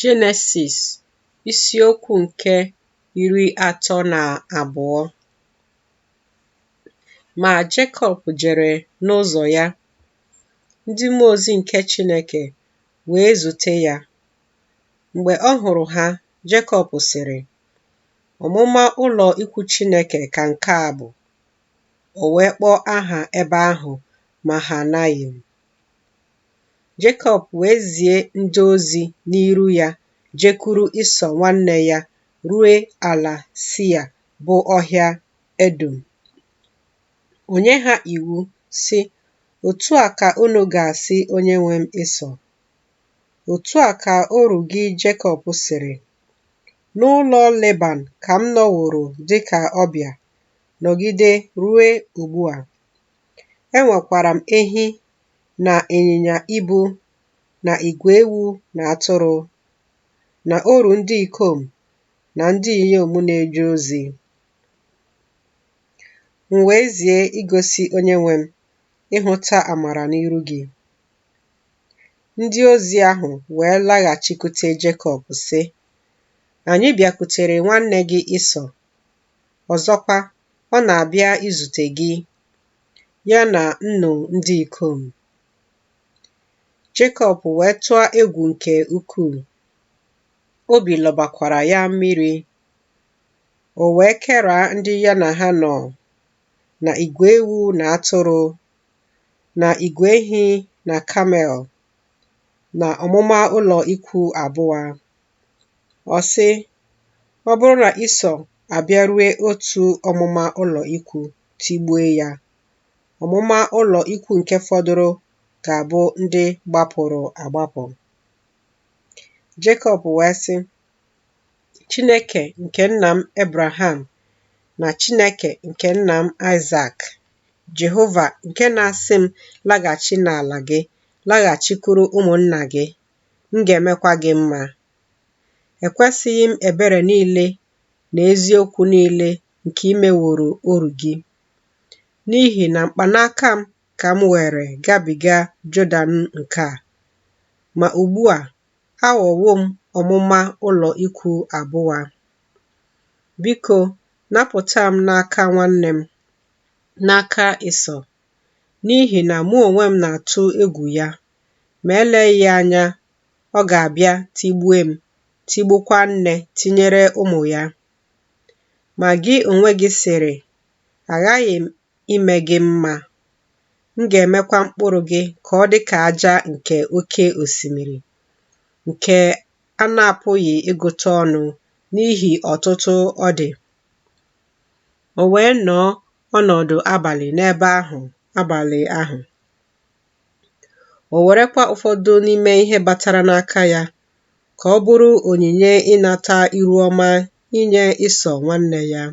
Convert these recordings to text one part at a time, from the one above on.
Jenesis isiokwu nke 32. Ma Jekọb jere n'ụzọ ya, ndị mmụọ ozi nke Chineke wee zute ya. Mgbe ọ hụrụ ha, Jekọb sịrị, "Ọmụma ụlọ ikwu Chineke ka nke a bụ." O wee kpọọ aha ebe ahụ Mahanayim. Jekọb wee zie ndị ozi n'iru ya jekwuru Ịsọ nwanne ya ruo ala Sia bụ ọhịa Edọm. O nye ha iwu sị, "Otu a ka unu ga-asị onyenwe m Ịsọ, otu a ka oru gị Jekọb sịrị, n'ụlọ Leban ka m nọworo dịka ọbịa nọgide ruo ugbu a. Enwekwara m ehi na ịnyịnya ibu na igwe ewu na atụrụ, na oru ndị ikom na ndị inyom na-eje ozi. M wee zie igosi onyenwe m ịhụta amara n'iru gị." Ndị ozi ahụ wee laghachikwute Jekọb sị, "Anyị bịakwutere nwanne gị Ịsọ. Ọzọkwa, ọ na-abịa izute gị, ya na nnu ndị ikom." Jekọb wee tụọ egwu nke ukwuu, obi lọbakwara ya mmiri. O wee keraa ndị ya na ha nọ, na igwe ewu na atụrụ, na igwe ehi na kamel, na ọmụma ụlọ ikwu 2. Ọ sị, "Ọ bụrụ na Ịsọ abịarue otu ọmụma ụlọ ikwu tigbue ya, ọmụma ụlọ ikwu nke fọdụrụ ga-abụ ndị gbapụrụ agbapụ." Jekọb wee sị, "Chineke nke nna m Ebraham na Chineke nke nna m Aịzak, Jehova nke na-asị m laghachi n'ala gị, laghachikwuru ụmụnna gị, m ga-emekwa gị mma. Ekwesịghị m ebere niile na eziokwu niile nke i meworo oru gị, n'ihi na mkpanaka m ka m were gabiga Jọdan nke a. Ma ugbu a, aghọwo m ọmụma ụlọ ikwu 2. Biko, napụta m n'aka nwanne m, n'aka Ịsọ, n'ihi na mụ onwe m na-atụ egwu ya, ma eleghị anya ọ ga-abịa tigbue m, tigbukwa nne tinyere ụmụ ya. Ma gị onwe gị sịrị, aghaghị m ime gị mma. M ga-emekwa mkpụrụ gị ka ọ dị ka aja nke oke osimiri, nke a na-apụghị ịgụta ọnụ n'ihi ọtụtụ ọ dị." O wee nọọ ọnọdụ abalị n'ebe ahụ abalị ahụ. O werekwa ụfọdụ n'ime ihe batara n'aka ya ka ọ bụrụ onyinye ịnata iru ọma inye Ịsọ nwanne ya: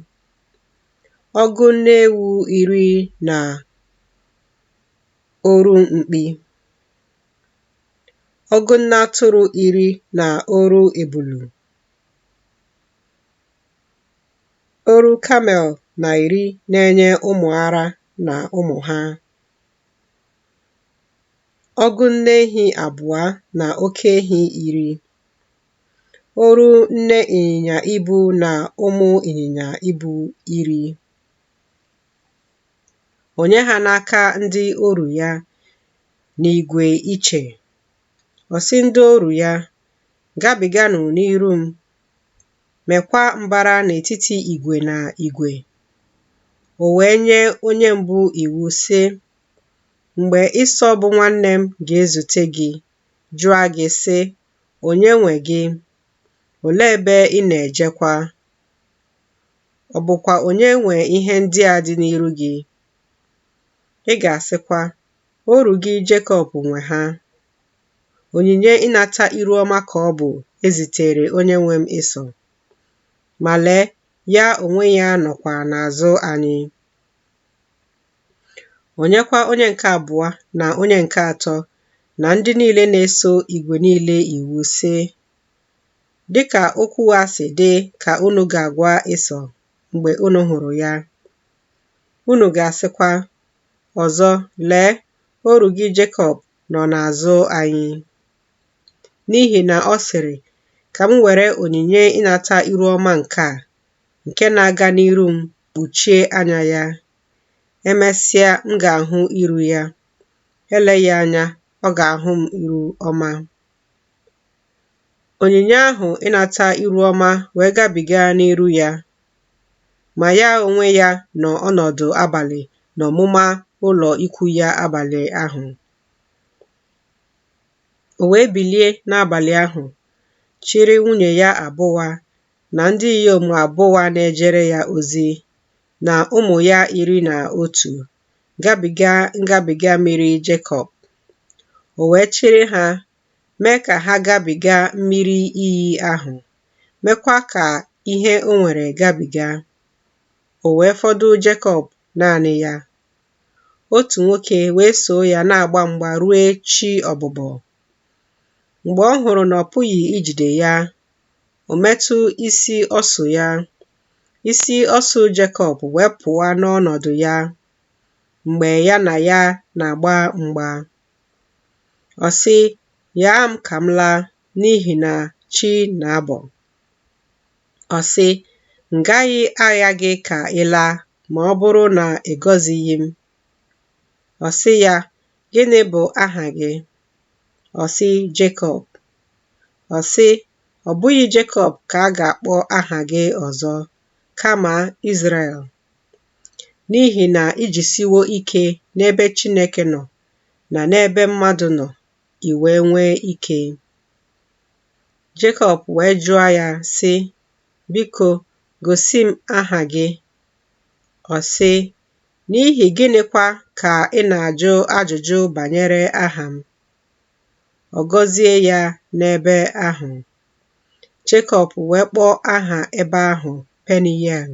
ọgụ nne ewu 10 na oru mkpi, ọgụ nne atụrụ 10 na oru ebulu, oru kamel na 10 na-enye ụmụ ara na ụmụ ha, ọgụ nne ehi 2 na oke ehi 10, oru nne ịnyịnya ibu na ụmụ ịnyịnya ibu 10. O nye ha n'aka ndị oru ya n'igwe iche. Ọ sị ndị oru ya, "Gabiganụ n'iru m, mekwa mbara n'etiti igwe na igwe." O wee nye onye mbụ iwu sị, "Mgbe Ịsọ bụ nwanne m ga-ezute gị, jụọ gị sị, onye nwe gị? Olee ebe ị na-ejekwa? Ọ bụkwa onye nwe ihe ndị a dị n'iru gị?" Ị ga-asịkwa, oru gị Jekọb nwe ha. Onyinye ịnata iru ọma ka ọ bụ ezitere onye nwe m Ịsọ. Ma lee, ya onwe ya nọkwa n'azụ anyị." O nyekwa onye nke 2 na onye nke 3 na ndị niile na-eso igwe niile iwu sị, "Dịka okwu a si dị ka unu ga-agwa Ịsọ mgbe unu hụrụ ya. Unu ga-asịkwa ọzọ, lee, oru gị Jekọb nọ n'azụ anyị, n'ihi na ọ sịrị, ka m were onyinye ịnata iru ọma nke na-aga n'iru m kpuchie anya ya. Emesịa, m ga-ahụ iru ya. Eleghị anya, ọ ga-ahụ m iru ọma. Onyinye ahụ ịnata iru ọma wee gabiga n'iru ya, ma ya onwe ya nọ ọnọdụ abalị n'ọmụma ụlọ ikwu ya abalị ahụ. O wee bilie n'abalị ahụ, chịrị nwunye ya abụọ na ndị inyom abụọ na-ejere ya ozi, na ụmụ ya 11 gabiga ngabiga mmiri Jekọb. O wee chịrị ha, mee ka ha gabiga mmiri iyi ahụ, mekwa ka ihe o nwere gabiga. O wee fọdụ Jekọb naanị ya. Otu nwoke wee soo ya na-agba mgba ruo chi ọbụbọ. Mgbe ọ hụrụ na ọ pụghị ijide ya, o metụ isi ọsụ ya. Isi ọsụ Jekọb wee pụọ n'ọnọdụ ya mgbe ya na ya na-agba mgba. Ọ sị, "Yaa m ka m laa, n'ihi na chi na-abọ." Ọ sị, "M gaghị agha gị ka ị laa ma ọ bụrụ na ị gọzighị m." Ọ sị ya, "Gịnị bụ aha gị?" Ọ sị, "Jekọb." Ọ sị, "Ọ bụghị Jekọb ka a ga-akpọ aha gị ọzọ, kama Izrel, n'ihi na ijisiwo ike n'ebe Chineke nọ na n'ebe mmadụ nọ, i wee nwee ike." Jekọb wee jụọ ya sị, "Biko, gosi m aha gị." Ọ sị, "N'ihi gịnịkwa ka ị na-ajụ ajụjụ banyere aha m?" Ọ gọzie ya n'ebe ahụ. Jekọb wee kpọọ aha ebe ahụ Peniel,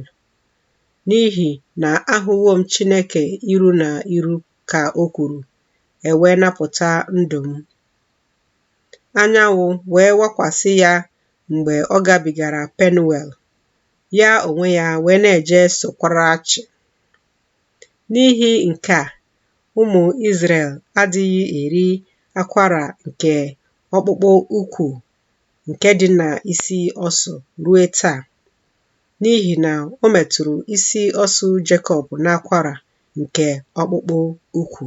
n'ihi na ahụwo m Chineke iru na iru, ka o kwuru, e wee napụta ndụ m. Anyanwụ wee wakwasị ya mgbe ọ gabigara Penuel, ya onwe ya wee na-eje sokwara chị. N'ihi nke a, ụmụ Izrel adịghị eri akwara nke ọkpụkpụ ukwu nke dị n'isi ọsụ ruo taa, n'ihi na o metụrụ isi ọsụ Jekọb n'akwara nke ọkpụkpụ ukwu.